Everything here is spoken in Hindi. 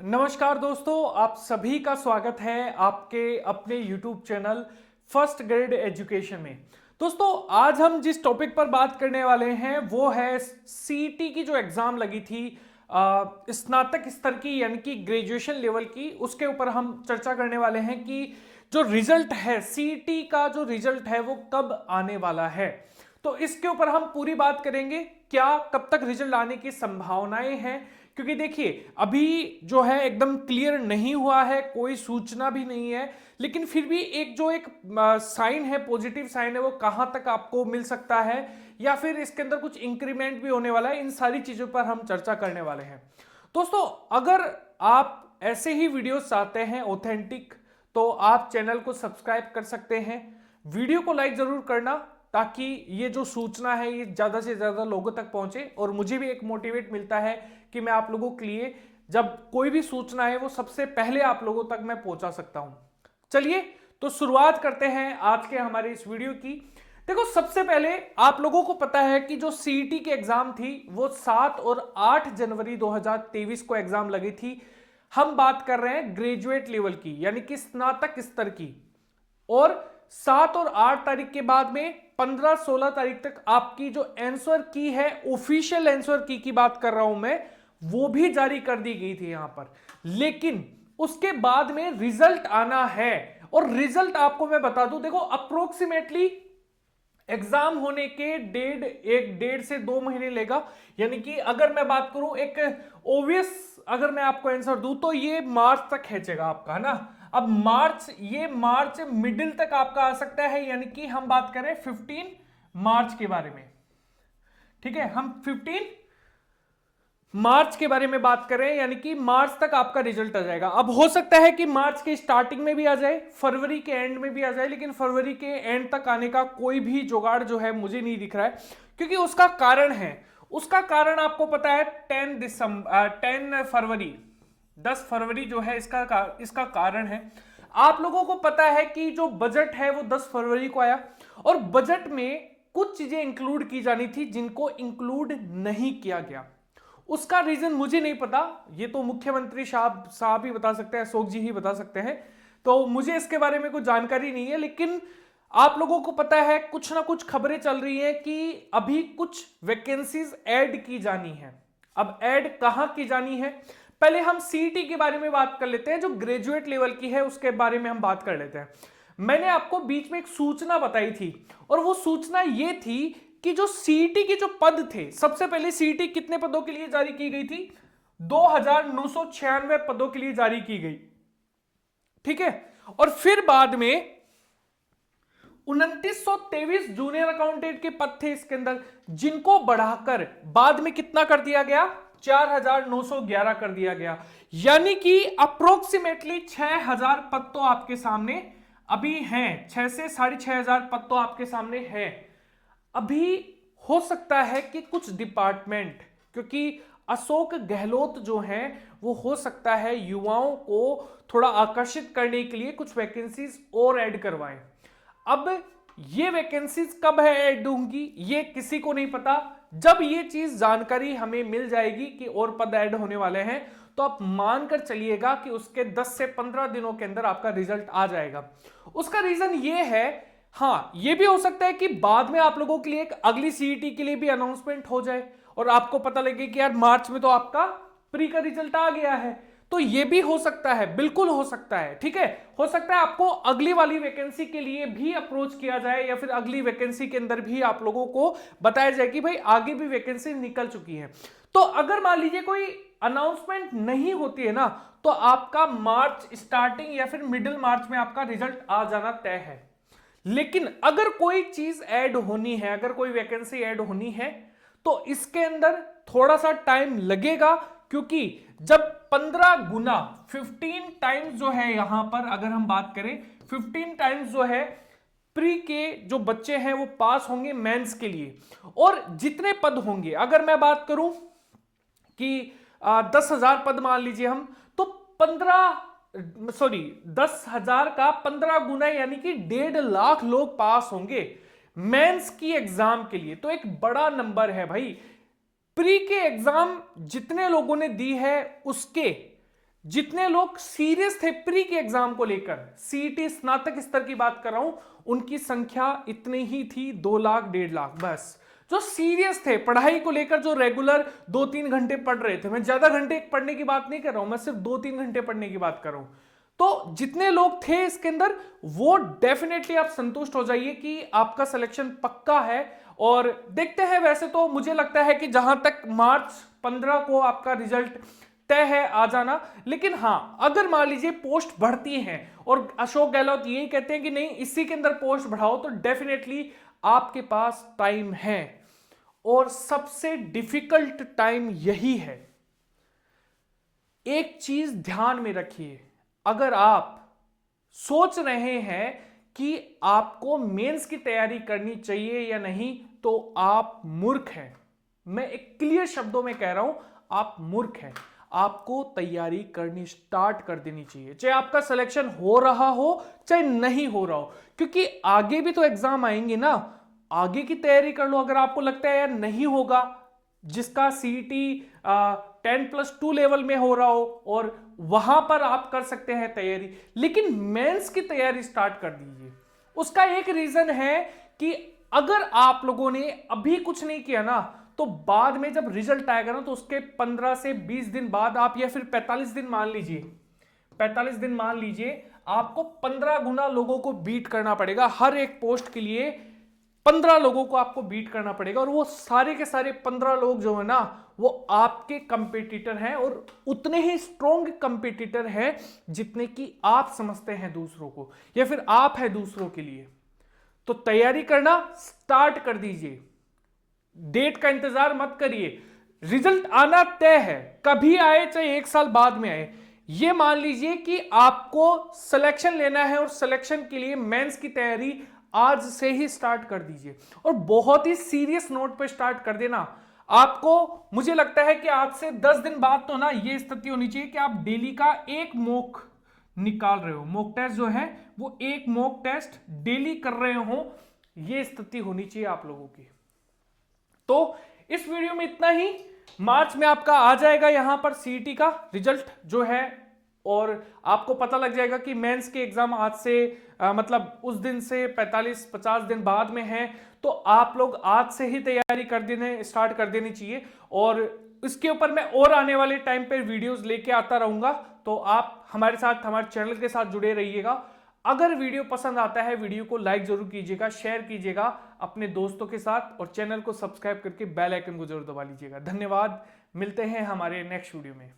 नमस्कार दोस्तों, आप सभी का स्वागत है आपके अपने YouTube channel first grade education में। दोस्तों, आज हम जिस टॉपिक पर बात करने वाले हैं वो है सीईटी की जो एग्जाम लगी थी स्नातक स्तर की यानी कि ग्रेजुएशन लेवल की, उसके ऊपर हम चर्चा करने वाले हैं कि जो रिजल्ट है सीईटी का, जो रिजल्ट है वो कब आने वाला है। तो इसके ऊपर हम पूरी बात करेंगे, क्या कब तक रिजल्ट आने की संभावनाएं हैं, क्योंकि देखिए अभी जो है एकदम क्लियर नहीं हुआ है, कोई सूचना भी नहीं है, लेकिन फिर भी एक साइन है, पॉजिटिव साइन है, वो कहां तक आपको मिल सकता है या फिर इसके अंदर कुछ इंक्रीमेंट भी होने वाला है, इन सारी चीजों पर हम चर्चा करने वाले हैं। दोस्तों, अगर आप ऐसे ही वीडियोस चाहते हैं ऑथेंटिक, तो आप चैनल को सब्सक्राइब कर सकते हैं, वीडियो को लाइक जरूर करना ताकि ये जो सूचना है ये ज्यादा से ज्यादा लोगों तक पहुंचे और मुझे भी एक मोटिवेट मिलता है कि मैं आप लोगों के लिए जब कोई भी सूचना है वो सबसे पहले आप लोगों तक मैं पहुंचा सकता हूं। चलिए तो शुरुआत करते हैं आज के हमारे इस वीडियो की। देखो, सबसे पहले आप लोगों को पता है कि जो सीईटी की एग्जाम थी वो 7 और 8 जनवरी 2023 को एग्जाम लगी थी। हम बात कर रहे हैं ग्रेजुएट लेवल की यानी कि स्नातक स्तर की, और 7 और 8 तारीख के बाद में 15-16 तारीख तक आपकी जो आंसर की है, ऑफिशियल आंसर की बात कर रहा हूं मैं, वो भी जारी कर दी गई थी यहां पर। लेकिन उसके बाद में रिजल्ट आना है, और रिजल्ट आपको मैं बता दूं, देखो अप्रोक्सीमेटली एग्जाम होने के डेढ़ से 2 महीने लेगा। यानी कि अगर मैं बात करूं एक ओवियस, अगर मैं आपको आंसर दूं तो ये मार्च तक खींचेगा आपका, है ना। अब मार्च मिडिल तक आपका आ सकता है, यानी कि हम बात करें 15 मार्च के बारे में। ठीक है, हम 15 मार्च के बारे में बात करें, यानी कि मार्च तक आपका रिजल्ट आ जाएगा। अब हो सकता है कि मार्च के स्टार्टिंग में भी आ जाए, फरवरी के एंड में भी आ जाए, लेकिन फरवरी के एंड तक आने का कोई भी जुगाड़ जो है मुझे नहीं दिख रहा है, क्योंकि उसका कारण है, उसका कारण आपको पता है 10 फरवरी 10 फरवरी जो है इसका कारण है। आप लोगों को पता है कि जो बजट है वो 10 फरवरी को आया, और बजट में कुछ चीजें इंक्लूड की जानी थी जिनको इंक्लूड नहीं किया गया। उसका रीजन मुझे नहीं पता, ये तो मुख्यमंत्री साहब ही बता सकते हैं, अशोक जी ही बता सकते हैं, तो मुझे इसके बारे में कुछ जानकारी नहीं है। लेकिन आप लोगों को पता है कुछ ना कुछ खबरें चल रही हैं कि अभी कुछ वैकेंसीज ऐड की जानी है। अब ऐड कहां की जानी है, पहले हम सीईटी के बारे में बात कर लेते हैं, जो ग्रेजुएट लेवल की है उसके बारे में हम बात कर लेते हैं। मैंने आपको बीच में एक सूचना बताई थी, और वो सूचना ये थी कि जो सीईटी के जो पद थे, सबसे पहले सीईटी कितने पदों के लिए जारी की गई थी? 2996 पदों के लिए जारी की गई। ठीक है, और फिर बाद में 2923 जूनियर अकाउंटेंट के पद थे इसके अंदर, जिनको बढ़ाकर बाद में कितना कर दिया गया? 4911 कर दिया गया। यानी कि अप्रोक्सीमेटली 6000 पद तो आपके सामने अभी हैं, 6 से 6500 पद तो आपके सामने हैं। अभी हो सकता है कि कुछ डिपार्टमेंट, क्योंकि अशोक गहलोत जो हैं वो हो सकता है युवाओं को थोड़ा आकर्षित करने के लिए कुछ वैकेंसीज और ऐड करवाएं। अब ये वैकेंसीज कब है ऐड होंगी ये किसी को नहीं पता। जब ये चीज जानकारी हमें मिल जाएगी कि और पद ऐड होने वाले हैं, तो आप मानकर चलिएगा कि उसके 10 से 15 दिनों के अंदर आपका रिजल्ट आ जाएगा। उसका रीजन ये है, हाँ ये भी हो सकता है कि बाद में आप लोगों के लिए एक अगली सीईटी के लिए भी अनाउंसमेंट हो जाए और आपको पता लगे कि यार मार्च में तो आपका प्री का रिजल्ट आ गया है, तो ये भी हो सकता है, बिल्कुल हो सकता है। ठीक है, हो सकता है आपको अगली वाली वैकेंसी के लिए भी अप्रोच किया जाए, या फिर अगली वैकेंसी के अंदर भी आप लोगों को बताया जाए कि भाई आगे भी वैकेंसी निकल चुकी है। तो अगर मान लीजिए कोई अनाउंसमेंट नहीं होती है ना, तो आपका मार्च स्टार्टिंग या फिर मिडिल मार्च में आपका रिजल्ट आ जाना तय है। लेकिन अगर कोई चीज ऐड होनी है, अगर कोई वैकेंसी ऐड होनी है, तो इसके अंदर थोड़ा सा टाइम लगेगा, क्योंकि जब 15 गुना 15 टाइम्स जो है, यहां पर अगर हम बात करें 15 टाइम्स जो है प्री के जो बच्चे हैं वो पास होंगे मेंस के लिए, और जितने पद होंगे, अगर मैं बात करूं कि 10,000 पद मान लीजिए हम, तो 10,000 का 15 गुना यानी कि 1.5 लाख लोग पास होंगे मेंस की एग्जाम के लिए। तो एक बड़ा नंबर है भाई। प्री के एग्जाम जितने लोगों ने दी है उसके जितने लोग सीरियस थे प्री के एग्जाम को लेकर, सीईटी स्नातक स्तर की बात कर रहा हूं, उनकी संख्या इतनी ही थी, 2 लाख 1.5 लाख बस। जो सीरियस थे पढ़ाई को लेकर, जो रेगुलर 2-3 घंटे पढ़ रहे थे, मैं ज्यादा घंटे पढ़ने की बात नहीं कर रहा हूं, मैं सिर्फ 2-3 घंटे पढ़ने की बात कर रहा हूं, तो जितने लोग थे इसके अंदर, वो डेफिनेटली आप संतुष्ट हो जाइए कि आपका सिलेक्शन पक्का है। और देखते हैं, वैसे तो मुझे लगता है कि जहां तक मार्च 15 को आपका रिजल्ट तय है आ जाना, लेकिन हां, अगर मान लीजिए पोस्ट बढ़ती हैं और अशोक गहलोत यही कहते हैं कि नहीं इसी के अंदर पोस्ट बढ़ाओ, तो डेफिनेटली आपके पास टाइम है। और सबसे डिफिकल्ट टाइम यही है। एक चीज ध्यान में रखिए, अगर आप सोच रहे हैं कि आपको मेंस की तैयारी करनी चाहिए या नहीं, तो आप मूर्ख हैं। मैं एक क्लियर शब्दों में कह रहा हूं, आप मूर्ख हैं। आपको तैयारी करनी स्टार्ट कर देनी चाहिए, चाहे आपका सिलेक्शन हो रहा हो चाहे नहीं हो रहा हो, क्योंकि आगे भी तो एग्जाम आएंगे ना। आगे की तैयारी कर लो। अगर आपको लगता है यार नहीं होगा, जिसका सीईटी 10+2 लेवल में हो रहा हो, और वहां पर आप कर सकते हैं तैयारी, लेकिन मेंस की तैयारी स्टार्ट कर दीजिए। उसका एक रीजन है कि अगर आप लोगों ने अभी कुछ नहीं किया ना, तो बाद में जब रिजल्ट आएगा ना, तो उसके 15 से 20 दिन बाद आप, या फिर 45 दिन मान लीजिए, 45 दिन मान लीजिए, आपको 15 गुना लोगों को बीट करना पड़ेगा। हर एक पोस्ट के लिए 15 लोगों को आपको बीट करना पड़ेगा, और वो सारे के सारे 15 लोग जो है ना, वो आपके कंपटीटर हैं, और उतने ही स्ट्रॉन्ग कंपटीटर हैं जितने कि आप समझते हैं दूसरों को, या फिर आप है दूसरों के लिए। तो तैयारी करना स्टार्ट कर दीजिए, डेट का इंतजार मत करिए। रिजल्ट आना तय है, कभी आए चाहे 1 साल बाद में आए। ये मान लीजिए कि आपको सिलेक्शन लेना है, और सिलेक्शन के लिए मेंस की तैयारी आज से ही स्टार्ट कर दीजिए, और बहुत ही सीरियस नोट पे स्टार्ट कर देना। आपको, मुझे लगता है कि आज से 10 दिन बाद तो ना ये स्थिति होनी चाहिए कि आप डेली का एक मॉक निकाल रहे हो, मॉक टेस्ट जो है वो एक मॉक टेस्ट डेली कर रहे हो, ये स्थिति होनी चाहिए आप लोगों की। तो इस वीडियो में इतना ही। मार्च में आपका आ जाएगा यहां पर सीईटी का रिजल्ट जो है, और आपको पता लग जाएगा कि मेंस के एग्जाम आज से मतलब उस दिन से 45-50 दिन बाद में है। तो आप लोग आज से ही तैयारी कर देने स्टार्ट कर देनी चाहिए, और इसके ऊपर मैं और आने वाले टाइम पे वीडियोस लेके आता रहूंगा। तो आप हमारे साथ, हमारे चैनल के साथ जुड़े रहिएगा। अगर वीडियो पसंद आता है, वीडियो को लाइक जरूर कीजिएगा, शेयर कीजिएगा अपने दोस्तों के साथ, और चैनल को सब्सक्राइब करके बेल आइकन को जरूर दबा लीजिएगा। धन्यवाद, मिलते हैं हमारे नेक्स्ट वीडियो में।